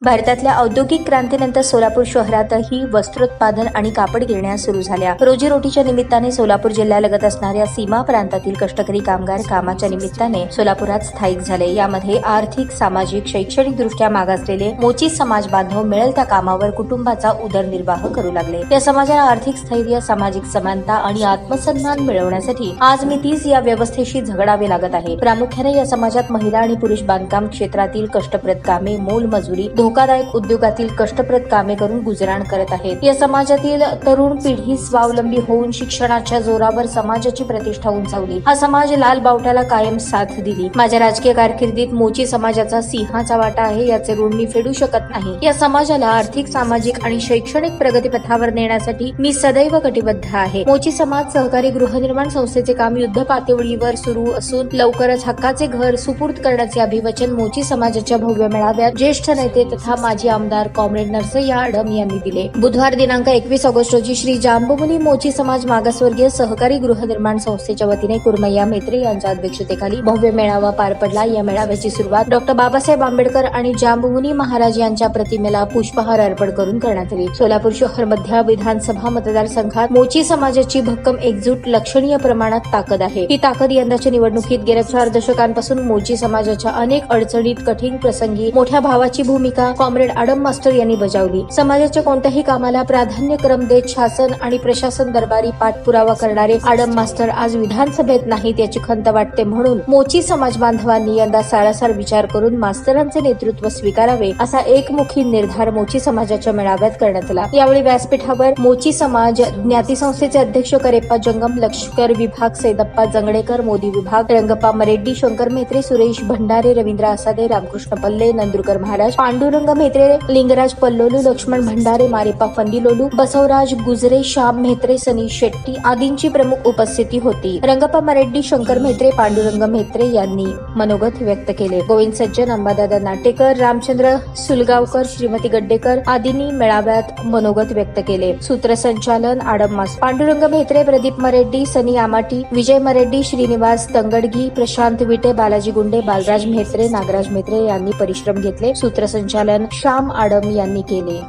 भारतातल्या औद्योगिक क्रांतीनंतर सोलापूर शहरातही वस्त्रोत्पादन आणि कापड गिरण्या सुरू झाल्या। रोजीरोटीच्या निमित्ताने सोलापूर जिल्ह्यालगत असणाऱ्या सीमा प्रांतातील कष्टकरी कामगार कामाच्या निमित्ताने सोलापुरात स्थायिक झाले। यामध्ये आर्थिक, सामाजिक, शैक्षणिक दृष्ट्या मागासलेले मोची समाज बांधव मिळेल त्या कामावर कुटुंबाचा उदरनिर्वाह करू लागले। या समाजाला आर्थिक स्थैर्य, सामाजिक समानता आणि आत्मसन्मान मिळवण्यासाठी आज मी 30 या व्यवस्थेशी झगडावे लागत आहे। प्रामुख्याने या समाजात महिला आणि पुरुष बांधकाम क्षेत्रातील कष्टप्रद कामे, मोलमजुरी, धोकादायक उद्योगातील कष्टप्रद कामे करून गुजराण करत आहेत। या समाजातील तरुण पिढी स्वावलंबी होऊन शिक्षणाच्या जोरावर समाजाची प्रतिष्ठा उंचावली। हा समाज लाल बावट्याला कायम साथ दिली। माझ्या राजकीय कारकिर्दीत मोची समाजाचा सिंहाचा वाटा आहे, याचे ऋण मी फेडू शकत नाही। या समाजाला आर्थिक, सामाजिक आणि शैक्षणिक प्रगतीपथावर नेण्यासाठी मी सदैव कटिबद्ध आहे। मोची समाज सहकारी गृहनिर्माण संस्थेचे काम युद्ध पातळीवर सुरू असून लवकरच हक्काचे घर सुपूर्द करण्याचे अभिवचन मोची समाजाच्या भव्य मेळाव्यात ज्येष्ठ नेते तथा माजी आमदार कॉम्रेड नरसय्या आडम यांनी दिले। बुधवार दिनांक 21 ऑगस्ट रोजी श्री जांबुमुनी मोची समाज मागासवर्गीय सहकारी गृहनिर्माण संस्थेच्या वतीने कुर्मय्या मेत्रे यांच्या अध्यक्षतेखाली भव्य मेळावा पार पडला। या मेळाव्याची सुरुवात डॉ. बाबासाहेब आंबेडकर आणि जांबुमुनी महाराज यांच्या प्रतिमेला पुष्पहार अर्पण करून करण्यात आली। सोलापूर शहर मध्य विधानसभा मतदारसंघात मोची समाजाची भक्कम एकजूट लक्षणीय प्रमाणात ताकद आहे। ही ताकद यंदाच्या निवडणुकीत गेल्या 4 दशकांपासून मोची समाजाच्या अनेक अडचणीत, कठीण प्रसंगी मोठ्या भावाची भूमिका कॉम्रेड आडम मास्टर यांनी बजावली। समाजाच्या कोणत्याही कामाला प्राधान्यक्रम देत शासन आणि प्रशासन दरबारी पाठपुरावा करणारे आडम मास्टर आज विधानसभेत नाहीत याची खंत वाटते। म्हणून मोची समाज बांधवांनी यंदा सारासार विचार करून मास्तरांचे नेतृत्व स्वीकारावे असा एकमुखी निर्धार मोची समाजाच्या मेळाव्यात करण्यात आला। यावेळी व्यासपीठावर मोची समाज ज्ञाती संस्थेचे अध्यक्ष करेप्पा जंगम, लष्कर विभाग सैदप्पा जंगडेकर, मोदी विभाग रंगप्पा मरेड्डी, शंकर मेत्रे, सुरेश भंडारे, रवींद्र आसादे, रामकृष्ण पल्ले, नंदुरकर महाराज, पांडुरंग मेत्रे, लिंगराज पल्लोलू, लक्ष्मण भंडारे, मारेप्पा फंदिलोलू, बसवराज गुजरे, श्याम मेत्रे, सनीश शेट्टी आदींची प्रमुख उपस्थिती होती। रंगप्पा मरेड्डी, शंकर मेत्रे, पांडुरंग मेत्रे यांनी मनोगत व्यक्त केले। गोविंद सज्जन, अंबादादा नाटेकर, रामचंद्र सुलगावकर, श्रीमती गड्डेकर आदींनी मेळाव्यात मनोगत व्यक्त केले। सूत्रसंचालन आडम मास्टर, पांडुरंग मेत्रे, प्रदीप मरेड्डी, सनी आमाटी, विजय मरेड्डी, श्रीनिवास तंगडगी, प्रशांत विटे, बालाजी गुंडे, बालराज मेत्रे, नागराज मेत्रे यांनी परिश्रम घेतले। सूत्रसंचालन श्याम आडम यांनी केले।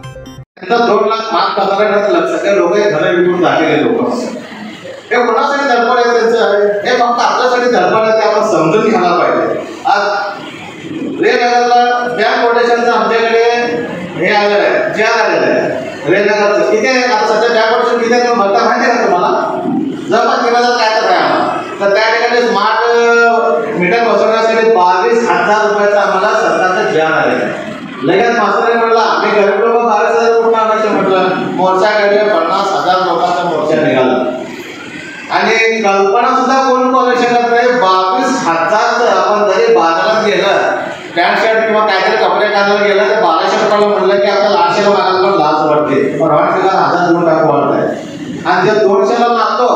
हे कोणासाठी धडपड आहे त्यांचं, हे फक्त आपल्यासाठी धडपड आहे, ते आपण समजून घ्यायला पाहिजे। आज रेलनगरला बँक कोटेशनचं आमच्याकडे हे आलेलं आहे, जे आलेलं आहे रेलनगरचं, किती आहे आता सध्या बँक कोटेशन किती आहे भरता माहिती आहे का तुम्हाला? जवळपास 3000 काय तर आहे आम्हाला। तर त्या ठिकाणी स्मार्ट मीटर बसवण्यासाठी 22,000 रुपयाचं आम्हाला सरकारचं ज्ञान आलेलं आहे। लगेच मास्तरांनी म्हटलं आम्ही गरीब लोक 22,000 कुठं आणायचं म्हटलं, मोर्चाकडे 50,000 लोकांचा मोर्चा निघाला आणि कल्पना सुद्धा कोण करू शकत नाही। 22,000 आपण जरी बाजारात गेलं पॅन्ट शर्ट किंवा काहीतरी कपडे घालायला गेलं तर 1200 रुपयाला म्हणलं की आपल्याला 800 मागायला पण लाज वाटते, पण 1000 दोन टाकू वाटत आहे आणि जे 200ला लागतो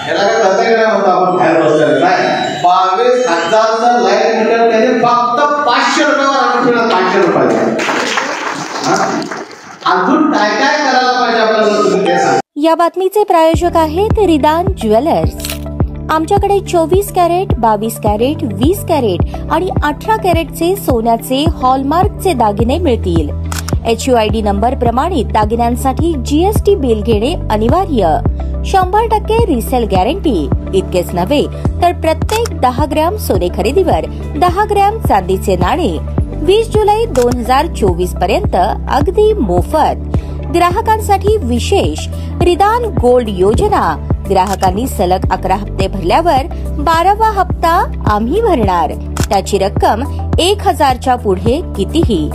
याला काय खर्च केला होता आपण बाहेर बसलेलं नाही। 22,000चं लाईट मीटर त्याने फक्त 500 रुपयावर आपण ठेवलं, 500 रुपयाचं। अजून काय काय करायला पाहिजे आपल्याला तुम्ही ते सांगा। या बातमीचे प्रायोजक आहेत रिदान ज्वेलर्स। आमच्याकडे 24 कॅरेट, 22 कॅरेट, 20 कॅरेट आणि 18 कॅरेटचे सोन्याचे हॉलमार्कचे दागिने मिळतील। HUID नंबर प्रमाणित दागिन्यांसाठी GST बिल घेणे अनिवार्य। 100% रिसेल गॅरंटी। इतकेच नव्हे तर प्रत्येक 10 ग्रॅम सोने खरेदीवर 10 ग्रॅम चांदीचे नाणे 20 जुलै 2024 पर्यंत अगदी मोफत। ग्राहकांसाठी विशेष रिदान गोल्ड योजना। ग्राहकांनी सलग 11 हप्ते भरल्यावर 12वा हप्ता आम्ही भरणार। त्याची रक्कम 1000च्या पुढे कितीही।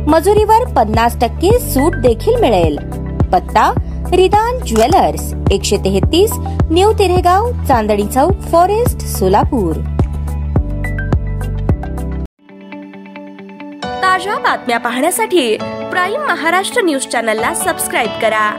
मजुरीवर 50% सूट देखील मिळेल। पत्ता रिदान jewellers, 133 new तिरेगाव, Chandni Chowk, forest, Solapur. ताज्या बातम्या पाहण्यासाठी प्राईम महाराष्ट्र न्यूज चॅनलला सबस्क्राईब करा।